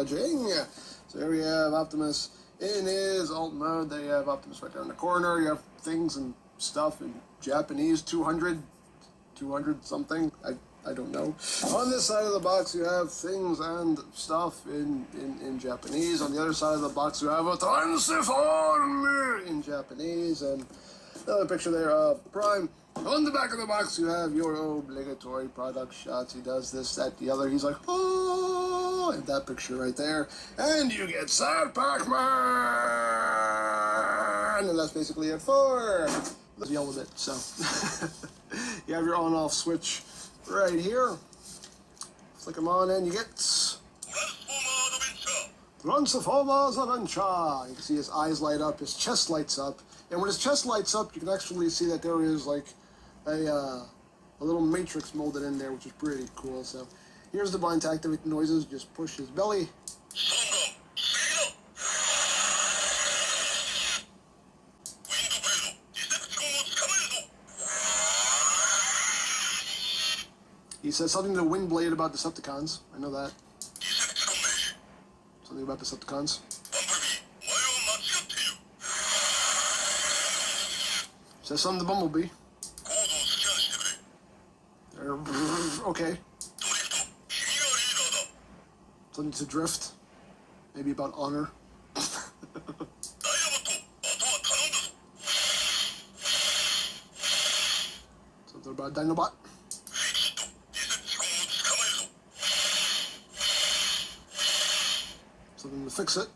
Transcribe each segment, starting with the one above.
Cha-ching! So here we have Optimus in his alt mode. There you have Optimus right there in the corner. You have things and stuff in Japanese, 200 something. I don't know. On this side of the box, you have things and stuff in Japanese. On the other side of the box, you have a transform in Japanese. And another picture there of Prime. On the back of the box, you have your obligatory product shots. He does this, that, the other. He's like, oh, in that picture right there. And you get Sad Pac-Man! And that's basically it for the yellow bit. So, you have your on-off switch right here. Flick them on and you get Transformers Adventure. You can see his eyes light up, his chest lights up. And when his chest lights up, you can actually see that there is like a little matrix molded in there, which is pretty cool. So here's the button to activate the noises. Just push his belly. He says something to Wind Blade about Decepticons. I know that. Something about Decepticons. Says something to Bumblebee. Okay. Something to Drift. Maybe about honor. Something about Dinobot. Something to fix it.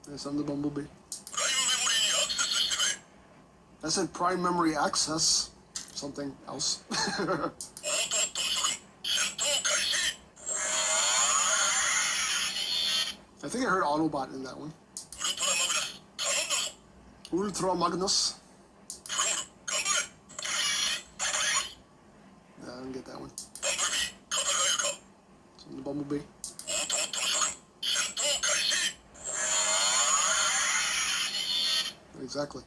There's something to Bumblebee. I said Prime Memory Access. Something else. I think I heard Autobot in that one. Ultra Magnus. Yeah, I didn't get that one. Something to Bumblebee. Exactly.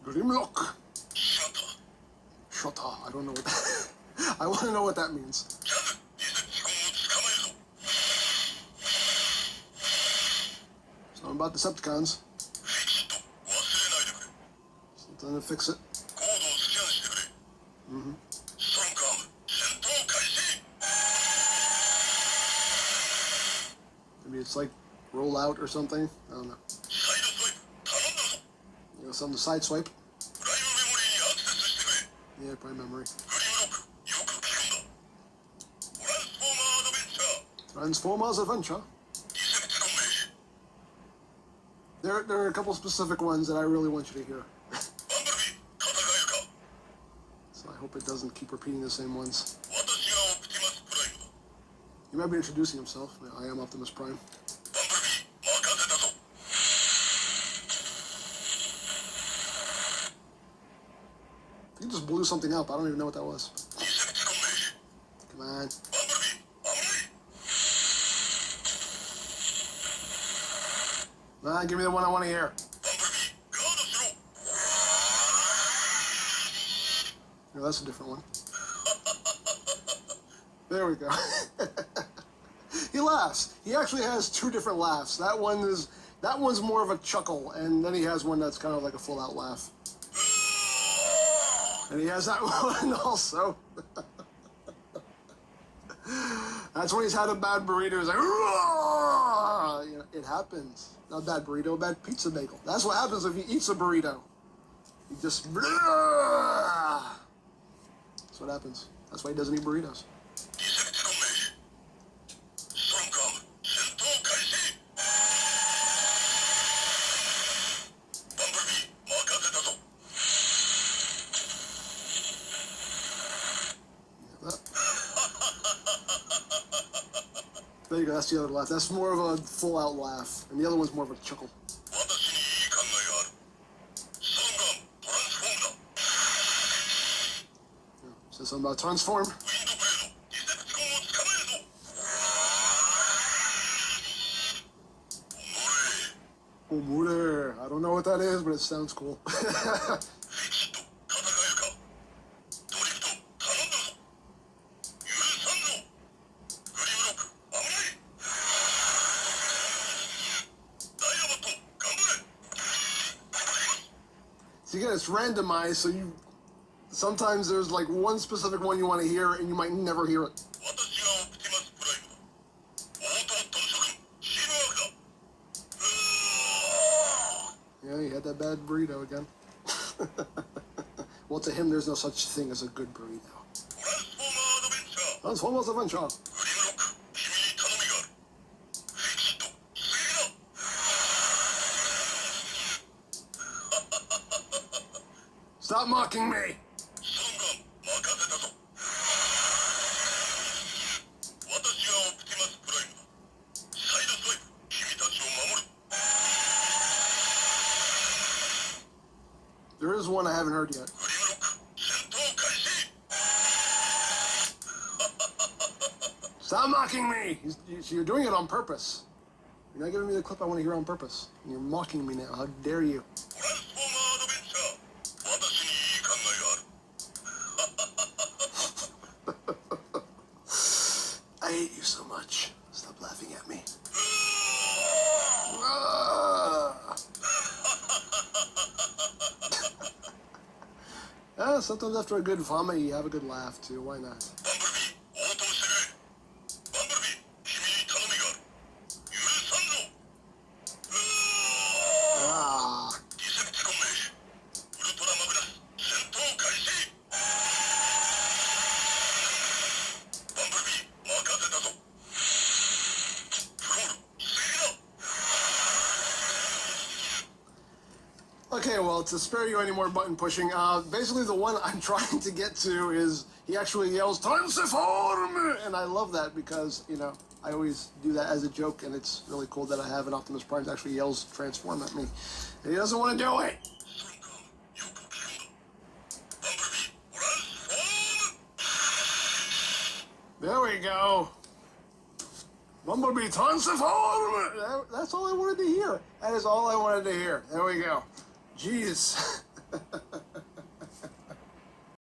Grimlock. Shota. I don't know what that I want to know what that means. Something about Decepticons. Something to fix it. Maybe it's like roll out or something. I don't know. You know, something to side swipe. Yeah, Prime Memory. Transformers Adventure. There are a couple specific ones that I really want you to hear. So I hope it doesn't keep repeating the same ones. He might be introducing himself. I am Optimus Prime. He just blew something up. I don't even know what that was. Come on. Nah, give me the one I want to hear. No, that's a different one. There we go. He laughs. He actually has two different laughs. That one's more of a chuckle, and then he has one that's kind of like a full-out laugh. And he has that one also. That's when he's had a bad burrito. He's like, you know, it happens. Not bad burrito, a bad pizza bagel. That's what happens if he eats a burrito. He just. That's what happens. That's why he doesn't eat burritos. There you go, that's the other laugh. That's more of a full-out laugh, and the other one's more of a chuckle. Yeah, says something about transform. Omure. I don't know what that is, but it sounds cool. again, it's randomized, so you sometimes there's like one specific one you want to hear, and you might never hear it. Yeah, you had that bad burrito again. Well, to him, there's no such thing as a good burrito. Transformers Adventure. Stop mocking me! There is one I haven't heard yet. Stop mocking me! You're doing it on purpose. You're not giving me the clip I want to hear on purpose. And you're mocking me now. How dare you? I hate you so much. Stop laughing at me. Sometimes after a good vomit, you have a good laugh too. Why not? Okay, well, to spare you any more button pushing, basically the one I'm trying to get to is he actually yells, Transform! And I love that because, you know, I always do that as a joke, and it's really cool that I have an Optimus Prime that actually yells Transform at me. And he doesn't want to do it! There we go. Bumblebee, Transform! That's all I wanted to hear. That is all I wanted to hear. There we go. Jeez.